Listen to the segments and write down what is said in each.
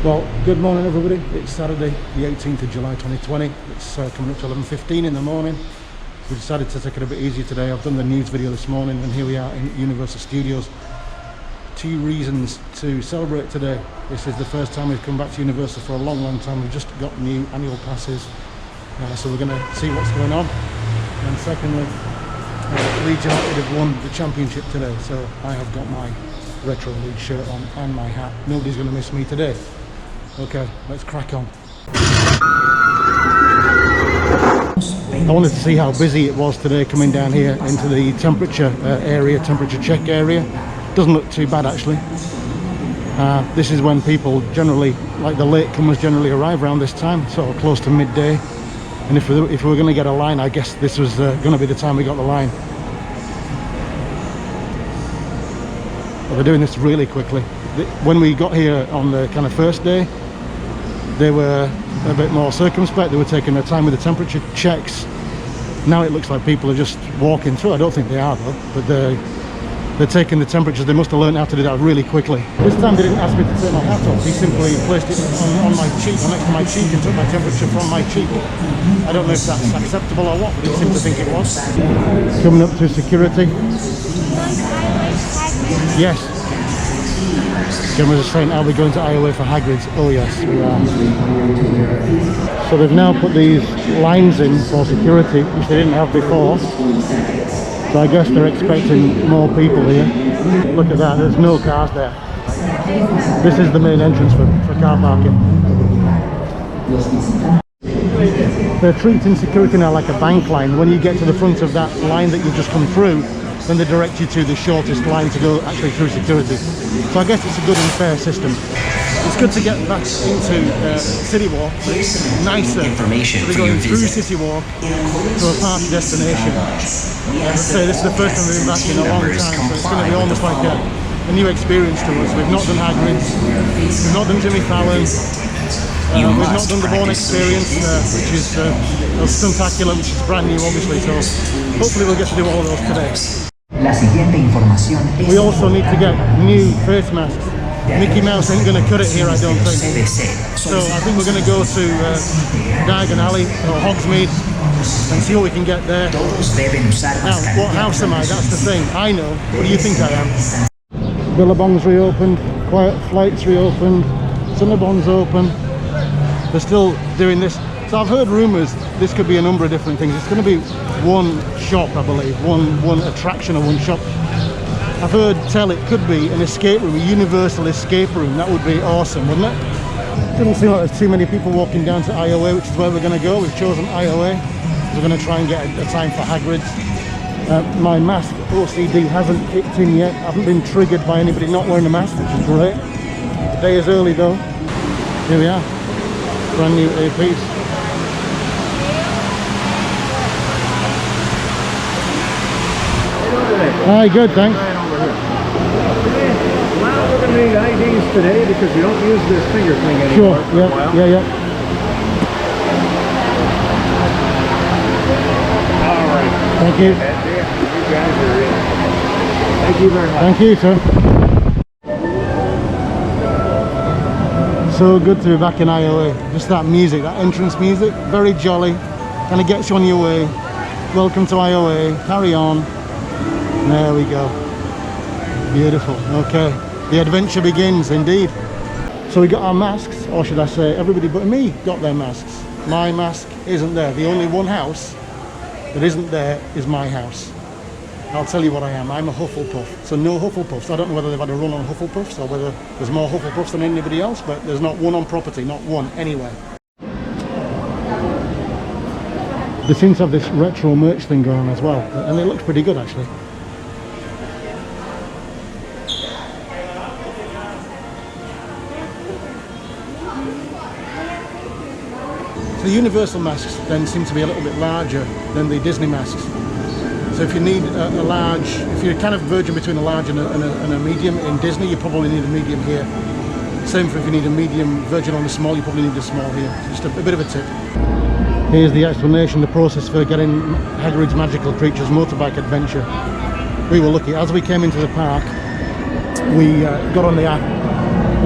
Well, good morning everybody. It's Saturday the 18th of July 2020. It's coming up to 11:15 in the morning. We decided to take it a bit easier today. I've done the news video this morning and here we are in Universal Studios. 2 reasons to celebrate today. This is the first time we've come back to Universal for a long time. We've just got new annual passes, so we're going to see what's going on. And secondly, Leeds United have won the championship today, so I have got my retro Leeds shirt on and my hat. Nobody's going to miss me today. Okay, let's crack on. I wanted to see how busy it was today coming down here into the temperature area, temperature check area. Doesn't look too bad actually. This is when people generally, like the latecomers generally arrive around this time, sort of close to midday. And if we were going to get a line, I guess this was going to be the time we got the line. But they're doing this really quickly. When we got here on the kind of first day, they were a bit more circumspect. They were taking their time with the temperature checks. Now it looks like people are just walking through. I don't think they are though, but they're taking the temperatures. They must have learned how to do that really quickly. This time they didn't ask me to take my hat off. He simply placed it on my cheek, or next to my cheek, and took my temperature from my cheek. I don't know if that's acceptable or what, but he seemed to think it was. Coming up to security. Yes. Gemma was saying, are we going to Iowa for Hagrid's? Oh yes, we are. So they've now put these lines in for security, which they didn't have before. So I guess they're expecting more people here. Look at that, there's no cars there. This is the main entrance for car parking. They're treating security now like a bank line. When you get to the front of that line that you've just come through, then they direct you to the shortest line to go actually through security. So I guess it's a good and fair system. It's good to get back into City Walk, but it's nicer to be going through City Walk to a party destination. As I say, this is the first time we've been back in a long time, so it's going to be almost like a new experience to us. We've not done Hagrid's, we've not done Jimmy Fallon's, we've not done the Bourne Experience, which is Stuntacular, which is brand new obviously, so hopefully we'll get to do all of those today. We also need to get new face masks. Mickey Mouse ain't going to cut it here, I don't think. So I think we're going to go to Diagon Alley or Hogsmeade and see what we can get there. Now, what house am I? That's the thing. I know. What do you think I am? Billabong's reopened, Quiet Flight's reopened, Cinnabon's open. They're still doing this. So I've heard rumours this could be a number of different things. It's going to be one shop, I believe, one attraction or one shop. I've heard tell it could be an escape room, a universal escape room. That would be awesome, wouldn't it? Doesn't seem like there's too many people walking down to Iowa, which is where we're going to go. We've chosen Iowa. We're going to try and get a time for Hagrid's. My mask OCD hasn't kicked in yet. I haven't been triggered by anybody not wearing a mask, which is great. The day is early though. Here we are, brand new APs. Hi, good, thanks. Well, we're going to need IDs today because we don't use this finger thing anymore. Sure, yeah. All right. Thank you. You guys are in. Thank you very much. Thank you, sir. So good to be back in Iowa. Just that music, that entrance music, very jolly. Kind of gets you on your way. Welcome to Iowa, carry on. There we go. Beautiful. Okay. The adventure begins indeed. So we got our masks, or should I say everybody but me got their masks. My mask isn't there. The only one house that isn't there is my house. I'll tell you what I am. I'm a Hufflepuff. So no Hufflepuffs. I don't know whether they've had a run on Hufflepuffs or whether there's more Hufflepuffs than anybody else, but there's not one on property, not one anywhere. They seem to have this retro merch thing going on as well, and it looks pretty good actually. The Universal masks then seem to be a little bit larger than the Disney masks. So if you need a large, if you're kind of verging between a large and a medium in Disney, you probably need a medium here. Same for if you need a medium verging on a small, you probably need a small here. Just a bit of a tip. Here's the explanation, the process for getting Hagrid's Magical Creatures Motorbike Adventure. We were lucky. As we came into the park, we got on the app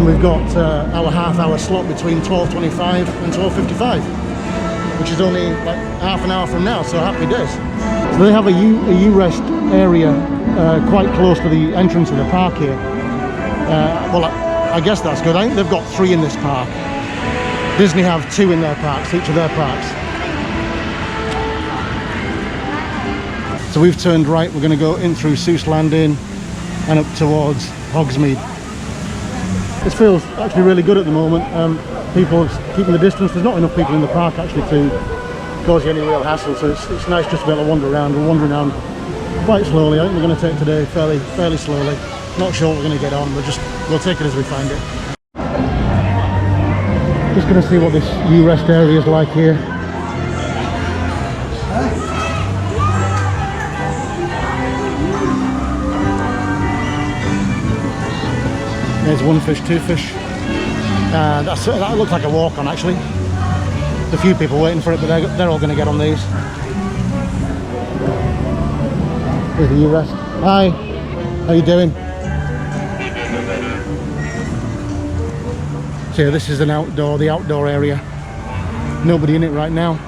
and we've got our half-hour slot between 12:25 and 12:55, which is only like half an hour from now, so happy days. So they have a U-Rest area quite close to the entrance of the park here. Well, I guess that's good. I think they've got 3 in this park. Disney have 2 in their parks, each of their parks. So we've turned right, we're going to go in through Seuss Landing and up towards Hogsmeade. This feels actually really good at the moment. People keeping the distance. There's not enough people in the park actually to cause you any real hassle, so it's nice just to be able to wander around. We're wandering around quite slowly. I think we're going to take today fairly slowly. Not sure what we're going to get on, we'll take it as we find it. Just going to see what this U-Rest area is like here. There's 1 fish, 2 fish. That looks like a walk-on actually. There's a few people waiting for it, but they're all going to get on these. Here's the U-Rest. Hi, how you doing? So yeah, this is the outdoor area. Nobody in it right now.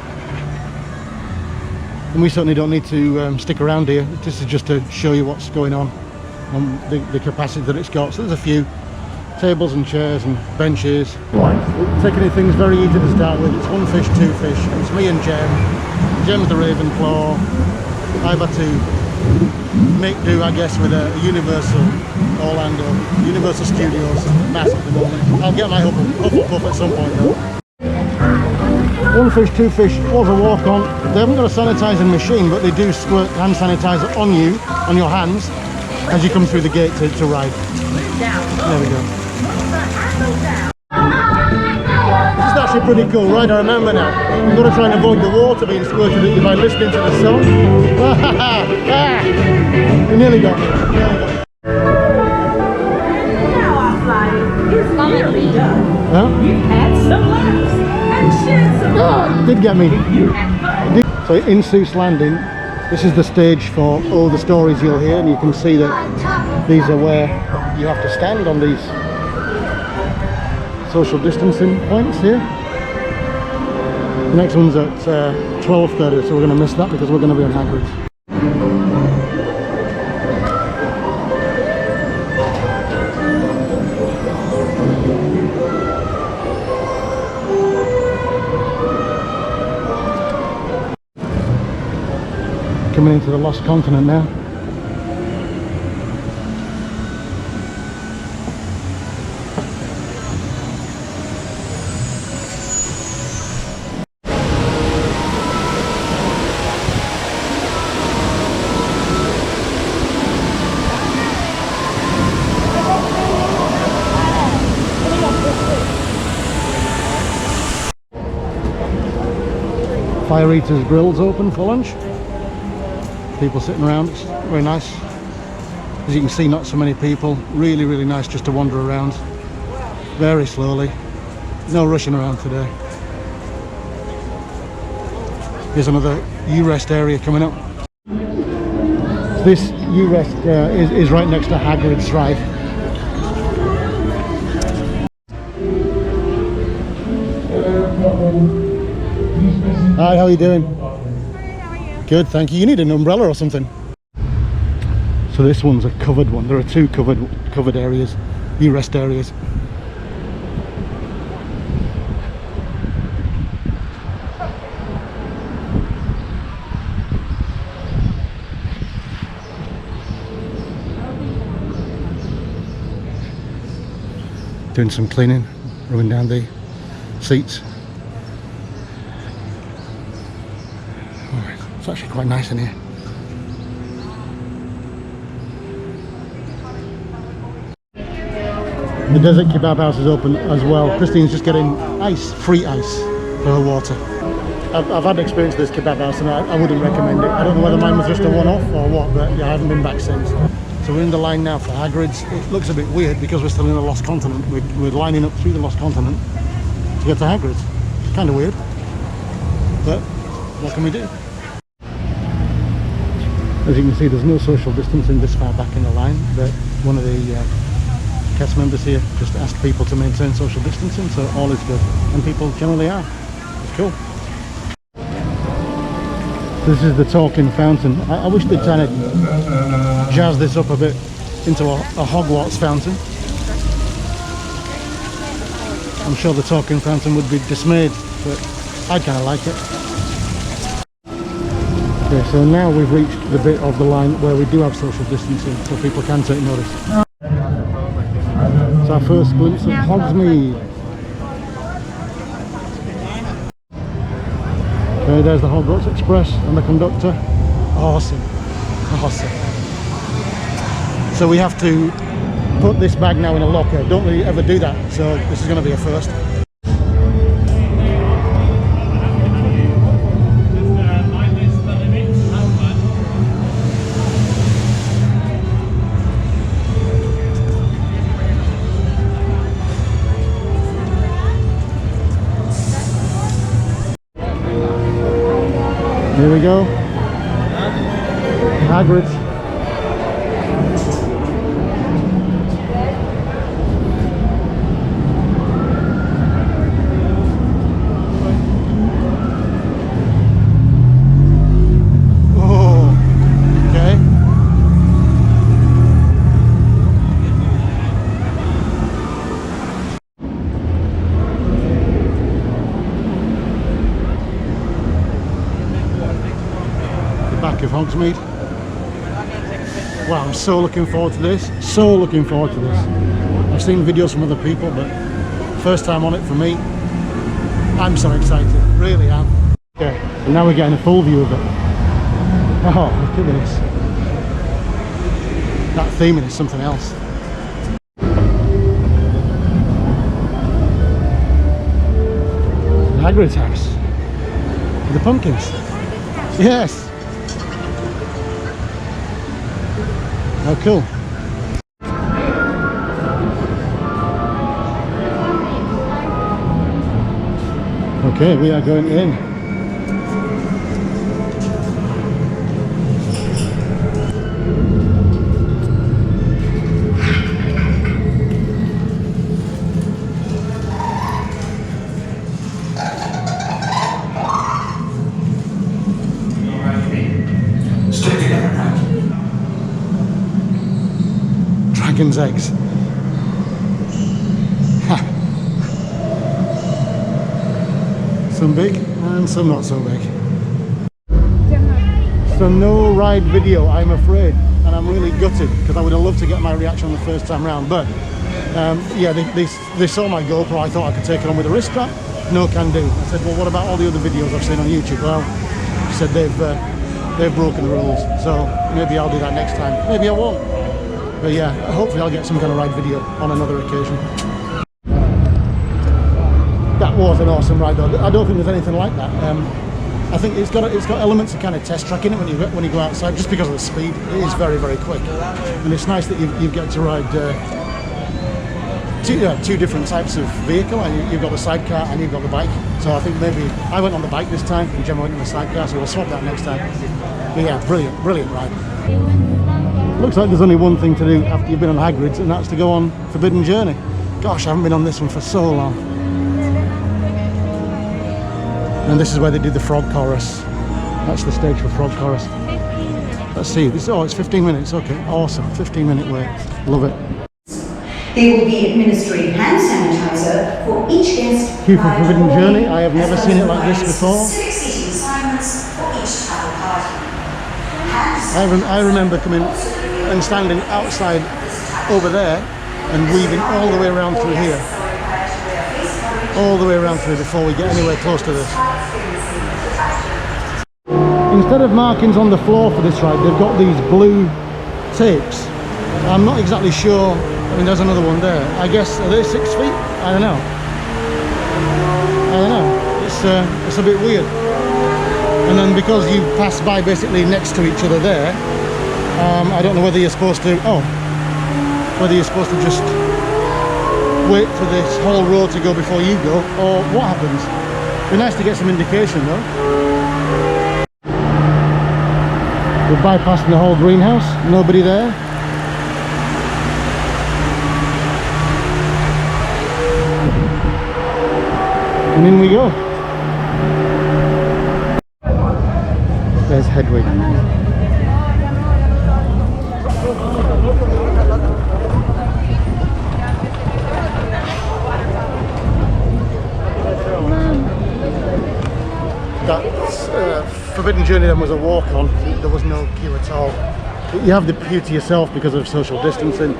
And we certainly don't need to stick around here. This is just to show you what's going on and the capacity that it's got. So there's a few tables and chairs and benches. Taking things very easy to start with. It's 1 fish, 2 fish. It's me and Jem. Jem's the Ravenclaw. I've had to make do, I guess, with a Universal Studios mask at the moment. I'll get my Hufflepuff at some point though. 1 fish, 2 fish was a walk-on. They haven't got a sanitising machine, but they do squirt hand sanitizer on you, on your hands, as you come through the gate to ride. There we go. This is actually pretty cool, right? I remember now. You've got to try and avoid the water being squirted at you by listening to the song. You nearly got me. Now our flight is nearly done. Huh? You've had some laughs and shared some fun. Did get me. So in Seuss Landing, this is the stage for all the stories you'll hear, and you can see that these are where you have to stand on these social distancing points here. The next one's at 12:30, so we're going to miss that because we're going to be on Hagrid's. Coming into the Lost Continent now. Fire Eater's Grill's open for lunch. People sitting around, it's very nice. As you can see, not so many people. Really, really nice just to wander around very slowly. No rushing around today. Here's another U-Rest area coming up. This U-Rest is right next to Hagrid's ride. Hi, how are you doing? Good, thank you. You need an umbrella or something. So this one's a covered one. There are 2 covered areas, U-Rest areas. Doing some cleaning, rubbing down the seats. It's actually quite nice in here. The Desert Kebab House is open as well. Christine's just getting free ice for her water. I've had experience with this kebab house and I wouldn't recommend it. I don't know whether mine was just a one-off or what, but yeah, I haven't been back since. So we're in the line now for Hagrid's. It looks a bit weird because we're still in the Lost Continent. We're lining up through the Lost Continent to get to Hagrid's. It's kind of weird, but what can we do? As you can see, there's no social distancing this far back in the line, but one of the cast members here just asked people to maintain social distancing, so all is good, and people generally are. It's cool. This is the talking fountain. I wish they'd kind of jazz this up a bit into a Hogwarts fountain. I'm sure the talking fountain would be dismayed, but I kind of like it. Okay, so now we've reached the bit of the line where we do have social distancing, so people can take notice. It's our first glimpse of Hogsmeade. Okay, there's the Hogwarts Express and the conductor. Awesome, awesome. So we have to put this bag now in a locker. Don't really ever do that, so this is going to be a first. Here we go. Hagrid. Oh, okay. Back of Hogsmeade. Wow, I'm so looking forward to this. So looking forward to this. I've seen videos from other people, but first time on it for me. I'm so excited, really am. Okay, and now we're getting a full view of it. Oh, look at this. That theming is something else. Hagrid's house. With the pumpkins. Yes. Oh, cool. Okay, we are going in. Dragon's eggs. Some big and some not so big. So no ride video, I'm afraid, and I'm really gutted because I would have loved to get my reaction on the first time round. But yeah, they saw my GoPro. I thought I could take it on with a wrist strap. No can do. I said, well, what about all the other videos I've seen on YouTube? Well, she said they've broken the rules, so maybe I'll do that next time. Maybe I won't. But yeah, hopefully I'll get some kind of ride video on another occasion. That was an awesome ride though. I don't think there's anything like that. I think it's got elements of kind of test track in it when you go outside, just because of the speed. It is very, very quick, and it's nice that you get to ride two different types of vehicle. And you've got the sidecar and you've got the bike. So I think maybe I went on the bike this time and Gemma went on the sidecar, so we'll swap that next time. But yeah, brilliant ride. Looks like there's only one thing to do after you've been on Hagrid's, and that's to go on Forbidden Journey. Gosh, I haven't been on this one for so long. And this is where they do the frog chorus. That's the stage for frog chorus. Let's see. It's 15 minutes. Okay, awesome. 15-minute wait. Love it. There will be administering hand sanitizer for each guest. Queue for Forbidden Journey. I have never seen it like this before. I remember coming and standing outside over there and weaving all the way around through here. All the way around through before we get anywhere close to this. Instead of markings on the floor for this ride, they've got these blue tapes. I'm not exactly sure. I mean, there's another one there. I guess, are they 6 feet? I don't know. It's a bit weird. And then because you pass by basically next to each other there, I don't know whether you're supposed to, whether you're supposed to just wait for this whole row to go before you go, or what happens. It'd be nice to get some indication though. We're bypassing the whole greenhouse, nobody there. And in we go. There's Hedwig. That Forbidden Journey then was a walk-on. There was no queue at all. You have the queue to yourself because of social distancing.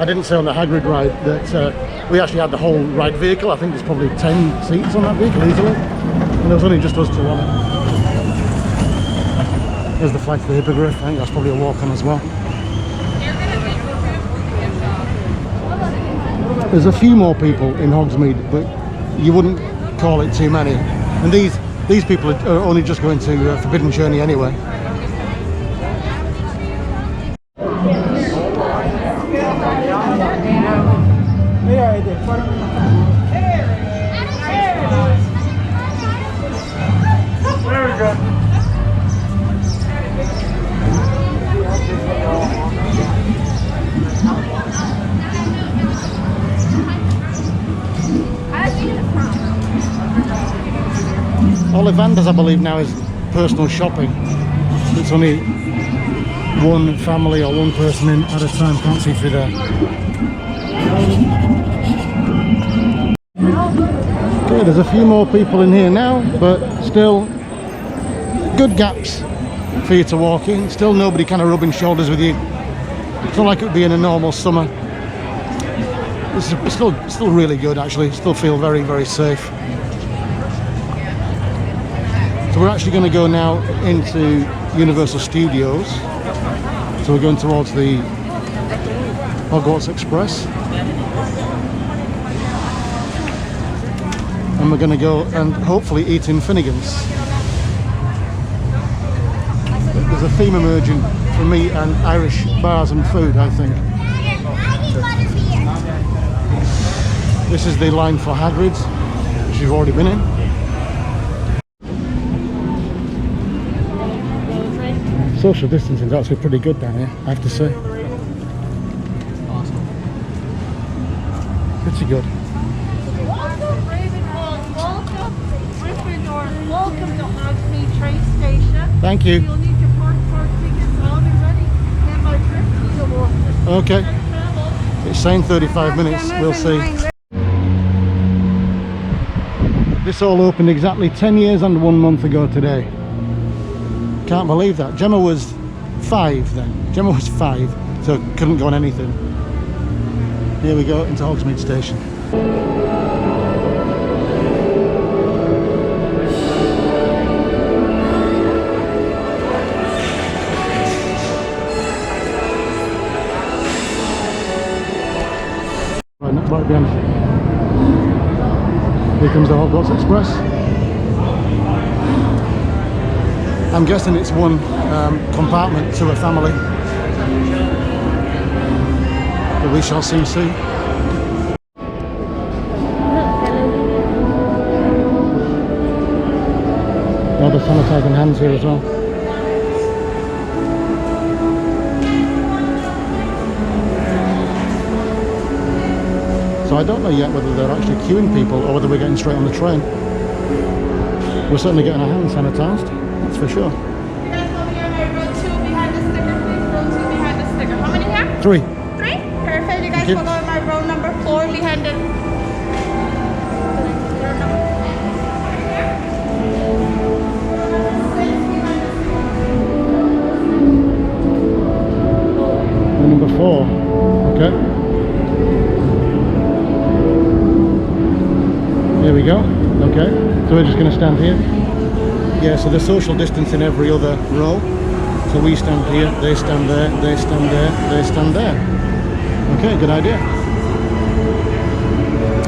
I didn't say on the Hagrid ride that we actually had the whole ride vehicle. I think there's probably 10 seats on that vehicle easily. And there was only just us two on it. There's the flight to the Hippogriff. I think that's probably a walk-on as well. There's a few more people in Hogsmeade, but you wouldn't call it too many. And these people are only just going to Forbidden Journey anyway. Ollivander's, I believe, now is personal shopping. It's only one family or one person in at a time. Can't see through there. Okay, there's a few more people in here now, but still good gaps for you to walk in. Still nobody kind of rubbing shoulders with you. It's not like it would be in a normal summer. It's still really good actually. Still feel very, very safe. So we're actually going to go now into Universal Studios. So we're going towards the Hogwarts Express. And we're going to go and hopefully eat in Finnegan's. There's a theme emerging for me and Irish bars and food, I think. This is the line for Hagrid's, which you've already been in. Social distancing is actually pretty good down here, I have to say. Pretty good. Welcome, Ravenhall. Welcome, Gryffindor. Welcome to Hogsmeade train station. Thank you. You'll need your passport tickets all ready. And my trip to Okay. It's saying 35 minutes, we'll see. This all opened exactly 10 years and 1 month ago today. Can't believe that. Gemma was 5 then. Gemma was 5, so couldn't go on anything. Here we go into Hogsmeade Station. Right behind. Here comes the Hogwarts Express. I'm guessing it's one compartment to a family, but we shall see soon. Now they're sanitising hands here as well. So I don't know yet whether they're actually queuing people or whether we're getting straight on the train. We're certainly getting our hands sanitised. That's for sure. You guys over here, row 2 behind the sticker, please. Row 2 behind the sticker. How many here? 3. 3? Perfect. You guys you. follow my row number 4 behind the... Number 4. Okay. Here we go. Okay. So we're just going to stand here. Yeah, so there's social distance in every other row. So we stand here, they stand there, they stand there, they stand there. Okay, good idea.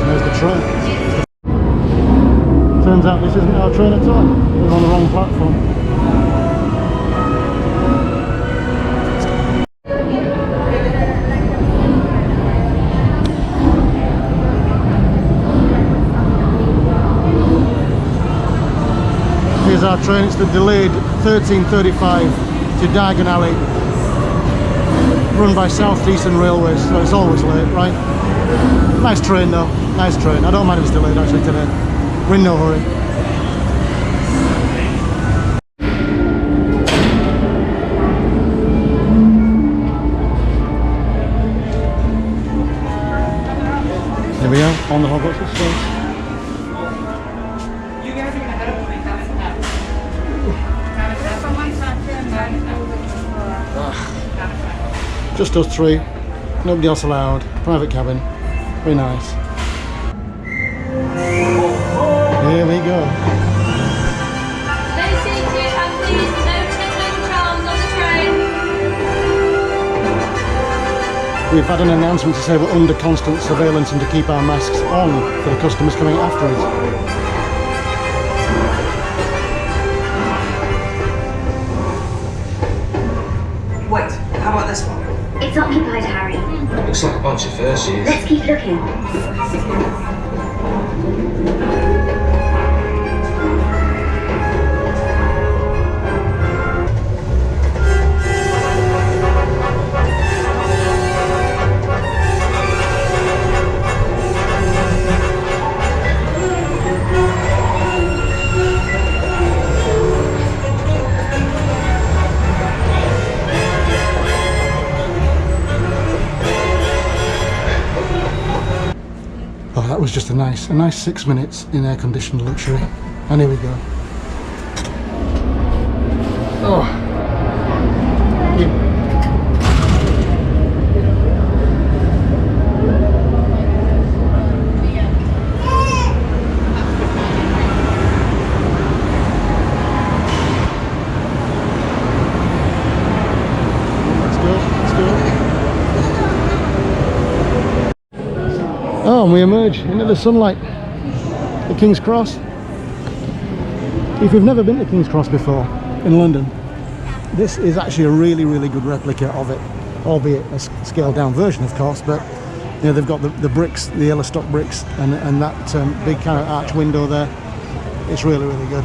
There's the train. Turns out this isn't our train at all. We're on the wrong platform. Here's our train. It's the delayed 13:35 to Diagon Alley, run by South Eastern Railways, so it's always late, right? Nice train though, nice train. I don't mind if it's delayed actually today. We're in no hurry. Here we are on the Hogwarts Express. You guys are gonna head up to my house. Just us three, nobody else allowed, private cabin, very nice. Here we go. Stay seated and please no tickling charms on the train. We've had an announcement to say we're under constant surveillance and to keep our masks on for the customers coming after us. Wait, how about this one? It's occupied, Harry. Looks like a bunch of first years. Let's keep looking. Oh, that was just a nice 6 minutes in air-conditioned luxury. And here we go. Oh. Let's go. Oh, and we emerge into the sunlight. The King's Cross. If you've never been to King's Cross before in London, this is actually a really good replica of it, albeit a scaled down version, of course. But you know, they've got the bricks, the yellow stock bricks, and that big kind of arch window there. It's really good.